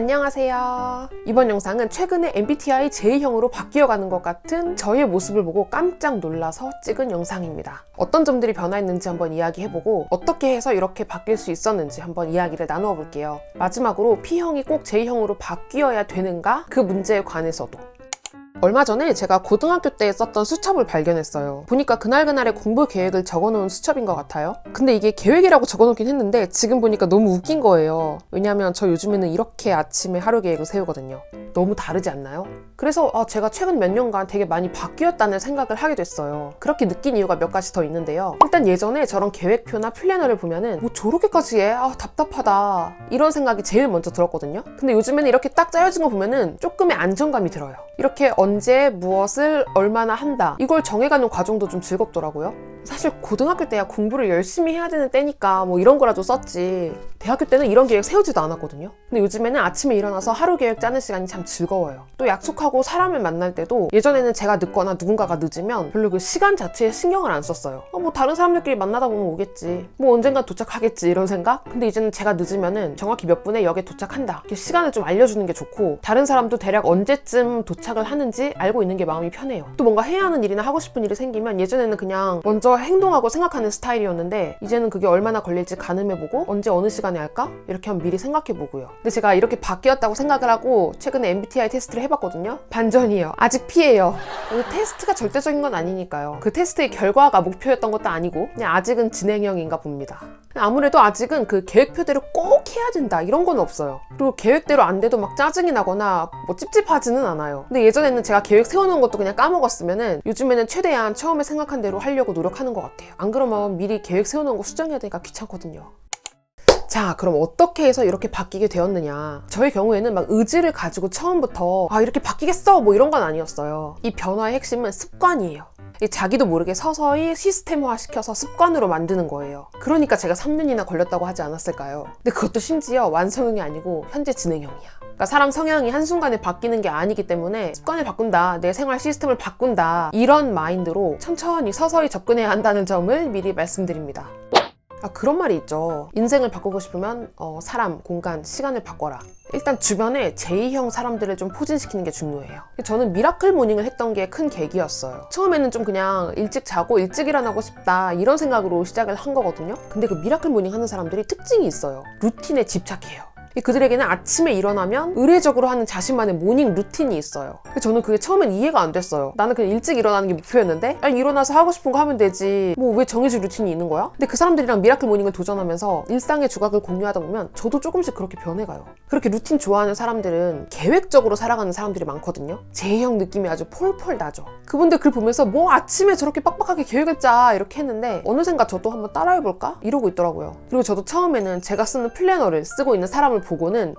안녕하세요. 이번 영상은 최근에 MBTI J형으로 바뀌어가는 것 같은 저의 모습을 보고 깜짝 놀라서 찍은 영상입니다. 어떤 점들이 변화했는지 한번 이야기해보고 어떻게 해서 이렇게 바뀔 수 있었는지 한번 이야기를 나누어 볼게요. 마지막으로 P형이 꼭 J형으로 바뀌어야 되는가? 그 문제에 관해서도. 얼마 전에 제가 고등학교 때 썼던 수첩을 발견했어요. 보니까 그날그날의 공부 계획을 적어놓은 수첩인 것 같아요. 근데 이게 계획이라고 적어놓긴 했는데 지금 보니까 너무 웃긴 거예요. 왜냐면 저 요즘에는 이렇게 아침에 하루 계획을 세우거든요. 너무 다르지 않나요? 그래서 제가 최근 몇 년간 되게 많이 바뀌었다는 생각을 하게 됐어요. 그렇게 느낀 이유가 몇 가지 더 있는데요. 일단 예전에 저런 계획표나 플래너를 보면은 뭐 저렇게까지 해? 답답하다. 이런 생각이 제일 먼저 들었거든요. 근데 요즘에는 이렇게 딱 짜여진 거 보면은 조금의 안정감이 들어요. 이렇게 언제 무엇을 얼마나 한다 이걸 정해가는 과정도 좀 즐겁더라고요. 사실 고등학교 때야 공부를 열심히 해야 되는 때니까 뭐 이런 거라도 썼지 대학교 때는 이런 계획 세우지도 않았거든요. 근데 요즘에는 아침에 일어나서 하루 계획 짜는 시간이 참 즐거워요. 또 약속하고 사람을 만날 때도 예전에는 제가 늦거나 누군가가 늦으면 별로 그 시간 자체에 신경을 안 썼어요. 뭐 다른 사람들끼리 만나다 보면 오겠지, 뭐 언젠가 도착하겠지 이런 생각? 근데 이제는 제가 늦으면은 정확히 몇 분에 역에 도착한다 이렇게 시간을 좀 알려주는 게 좋고, 다른 사람도 대략 언제쯤 도착을 하는지 알고 있는 게 마음이 편해요. 또 뭔가 해야 하는 일이나 하고 싶은 일이 생기면 예전에는 그냥 먼저 행동하고 생각하는 스타일이었는데 이제는 그게 얼마나 걸릴지 가늠해보고 언제 어느 시간에 할까? 이렇게 한번 미리 생각해보고요. 근데 제가 이렇게 바뀌었다고 생각을 하고 최근에 MBTI 테스트를 해봤거든요. 반전이에요. 아직 P예요. 테스트가 절대적인 건 아니니까요. 그 테스트의 결과가 목표였던 것도 아니고 그냥 아직은 진행형인가 봅니다. 아무래도 아직은 그 계획표대로 꼭 해야 된다 이런 건 없어요. 그리고 계획대로 안 돼도 막 짜증이 나거나 뭐 찝찝하지는 않아요. 근데 예전에는 제가 계획 세워놓은 것도 그냥 까먹었으면은 요즘에는 최대한 처음에 생각한 대로 하려고 노력하는 것 같아요. 안 그러면 미리 계획 세워놓은 거 수정해야 되니까 귀찮거든요. 자, 그럼 어떻게 해서 이렇게 바뀌게 되었느냐. 저의 경우에는 막 의지를 가지고 처음부터 이렇게 바뀌겠어 뭐 이런 건 아니었어요. 이 변화의 핵심은 습관이에요. 자기도 모르게 서서히 시스템화 시켜서 습관으로 만드는 거예요. 그러니까 제가 3년이나 걸렸다고 하지 않았을까요? 근데 그것도 심지어 완성형이 아니고 현재 진행형이야. 그러니까 사람 성향이 한순간에 바뀌는 게 아니기 때문에 습관을 바꾼다, 내 생활 시스템을 바꾼다 이런 마인드로 천천히 서서히 접근해야 한다는 점을 미리 말씀드립니다. 그런 말이 있죠. 인생을 바꾸고 싶으면 사람, 공간, 시간을 바꿔라. 일단 주변에 J형 사람들을 좀 포진시키는 게 중요해요. 저는 미라클 모닝을 했던 게 큰 계기였어요. 처음에는 좀 그냥 일찍 자고 일찍 일어나고 싶다 이런 생각으로 시작을 한 거거든요. 근데 그 미라클 모닝 하는 사람들이 특징이 있어요. 루틴에 집착해요. 그들에게는 아침에 일어나면 의례적으로 하는 자신만의 모닝 루틴이 있어요. 저는 그게 처음엔 이해가 안 됐어요. 나는 그냥 일찍 일어나는 게 목표였는데 일어나서 하고 싶은 거 하면 되지 뭐 왜 정해진 루틴이 있는 거야? 근데 그 사람들이랑 미라클 모닝을 도전하면서 일상의 조각을 공유하다 보면 저도 조금씩 그렇게 변해가요. 그렇게 루틴 좋아하는 사람들은 계획적으로 살아가는 사람들이 많거든요. J형 느낌이 아주 폴폴 나죠. 그분들 글 보면서 뭐 아침에 저렇게 빡빡하게 계획을 짜 이렇게 했는데 어느샌가 저도 한번 따라해볼까? 이러고 있더라고요. 그리고 저도 처음에는 제가 쓰는 플래너를 쓰고 있는 사람을 보고는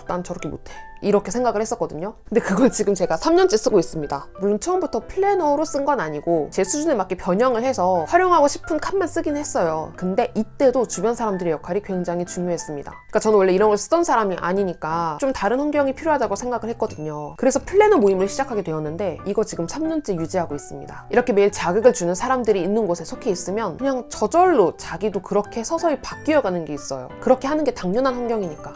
난 저렇게 못해 이렇게 생각을 했었거든요. 근데 그걸 지금 제가 3년째 쓰고 있습니다. 물론 처음부터 플래너로 쓴 건 아니고 제 수준에 맞게 변형을 해서 활용하고 싶은 칸만 쓰긴 했어요. 근데 이때도 주변 사람들의 역할이 굉장히 중요했습니다. 그러니까 저는 원래 이런 걸 쓰던 사람이 아니니까 좀 다른 환경이 필요하다고 생각을 했거든요. 그래서 플래너 모임을 시작하게 되었는데 이거 지금 3년째 유지하고 있습니다. 이렇게 매일 자극을 주는 사람들이 있는 곳에 속해 있으면 그냥 저절로 자기도 그렇게 서서히 바뀌어가는 게 있어요. 그렇게 하는 게 당연한 환경이니까.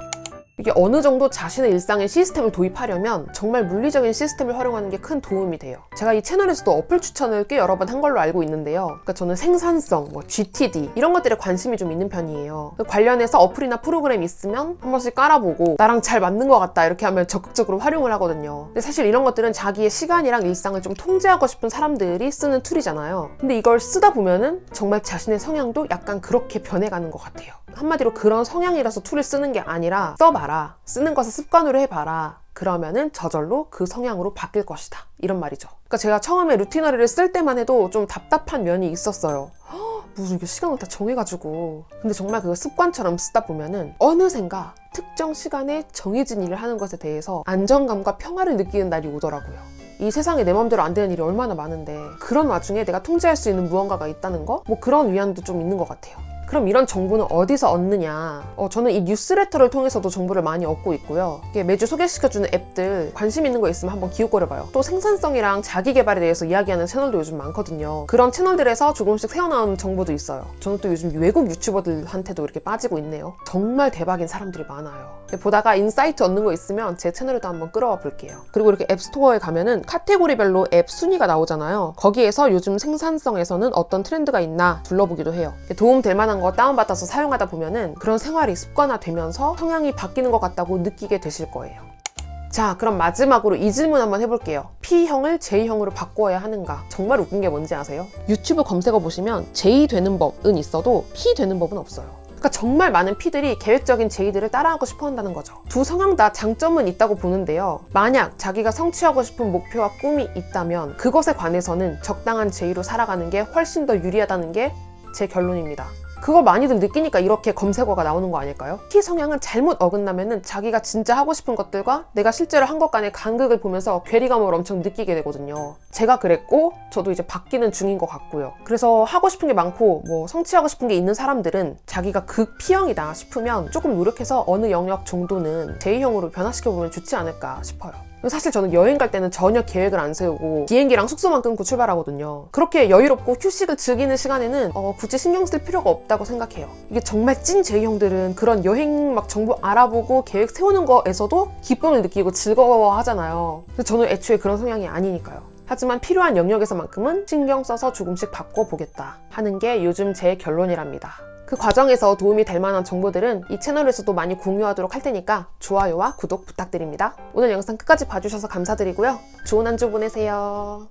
이게 어느 정도 자신의 일상에 시스템을 도입하려면 정말 물리적인 시스템을 활용하는 게 큰 도움이 돼요. 제가 이 채널에서도 어플 추천을 꽤 여러 번 한 걸로 알고 있는데요. 그러니까 저는 생산성, GTD 이런 것들에 관심이 좀 있는 편이에요. 관련해서 어플이나 프로그램이 있으면 한 번씩 깔아보고 나랑 잘 맞는 것 같다 이렇게 하면 적극적으로 활용을 하거든요. 근데 사실 이런 것들은 자기의 시간이랑 일상을 좀 통제하고 싶은 사람들이 쓰는 툴이잖아요. 근데 이걸 쓰다 보면은 정말 자신의 성향도 약간 그렇게 변해가는 것 같아요. 한마디로 그런 성향이라서 툴을 쓰는 게 아니라 써봐라. 쓰는 것을 습관으로 해봐라. 그러면은 저절로 그 성향으로 바뀔 것이다. 이런 말이죠. 그러니까 제가 처음에 루티너리를 쓸 때만 해도 좀 답답한 면이 있었어요. 무슨 이게 시간을 다 정해가지고. 근데 정말 그거 습관처럼 쓰다 보면은 어느샌가 특정 시간에 정해진 일을 하는 것에 대해서 안정감과 평화를 느끼는 날이 오더라고요. 이 세상에 내 맘대로 안 되는 일이 얼마나 많은데 그런 와중에 내가 통제할 수 있는 무언가가 있다는 거? 뭐 그런 위안도 좀 있는 것 같아요. 그럼 이런 정보는 어디서 얻느냐? 저는 이 뉴스레터를 통해서도 정보를 많이 얻고 있고요. 이게 매주 소개시켜주는 앱들 관심 있는 거 있으면 한번 기웃거려봐요. 또 생산성이랑 자기 개발에 대해서 이야기하는 채널도 요즘 많거든요. 그런 채널들에서 조금씩 새어나오는 정보도 있어요. 저는 또 요즘 외국 유튜버들한테도 이렇게 빠지고 있네요. 정말 대박인 사람들이 많아요. 보다가 인사이트 얻는 거 있으면 제 채널에도 한번 끌어와 볼게요. 그리고 이렇게 앱스토어에 가면은 카테고리별로 앱 순위가 나오잖아요. 거기에서 요즘 생산성에서는 어떤 트렌드가 있나 둘러보기도 해요. 도움 될 만한 거 다운받아서 사용하다 보면은 그런 생활이 습관화되면서 성향이 바뀌는 것 같다고 느끼게 되실 거예요. 자, 그럼 마지막으로 이 질문 한번 해볼게요. P형을 J형으로 바꿔야 하는가? 정말 웃긴 게 뭔지 아세요? 유튜브 검색어 보시면 J 되는 법은 있어도 P 되는 법은 없어요. 그러니까 정말 많은 P들이 계획적인 J들을 따라하고 싶어 한다는 거죠. 두 성향 다 장점은 있다고 보는데요. 만약 자기가 성취하고 싶은 목표와 꿈이 있다면 그것에 관해서는 적당한 J로 살아가는 게 훨씬 더 유리하다는 게 제 결론입니다. 그걸 많이들 느끼니까 이렇게 검색어가 나오는 거 아닐까요? P 성향을 잘못 어긋나면은 자기가 진짜 하고 싶은 것들과 내가 실제로 한 것 간의 간극을 보면서 괴리감을 엄청 느끼게 되거든요. 제가 그랬고 저도 이제 바뀌는 중인 것 같고요. 그래서 하고 싶은 게 많고 성취하고 싶은 게 있는 사람들은 자기가 극 P형이다 싶으면 조금 노력해서 어느 영역 정도는 J형으로 변화시켜보면 좋지 않을까 싶어요. 사실 저는 여행 갈 때는 전혀 계획을 안 세우고 비행기랑 숙소만 끊고 출발하거든요. 그렇게 여유롭고 휴식을 즐기는 시간에는 굳이 신경 쓸 필요가 없다고 생각해요. 이게 정말 찐 J형들은 그런 여행 막 정보 알아보고 계획 세우는 거에서도 기쁨을 느끼고 즐거워하잖아요. 근데 저는 애초에 그런 성향이 아니니까요. 하지만 필요한 영역에서만큼은 신경 써서 조금씩 바꿔보겠다 하는 게 요즘 제 결론이랍니다. 그 과정에서 도움이 될 만한 정보들은 이 채널에서도 많이 공유하도록 할 테니까 좋아요와 구독 부탁드립니다. 오늘 영상 끝까지 봐주셔서 감사드리고요. 좋은 한 주 보내세요.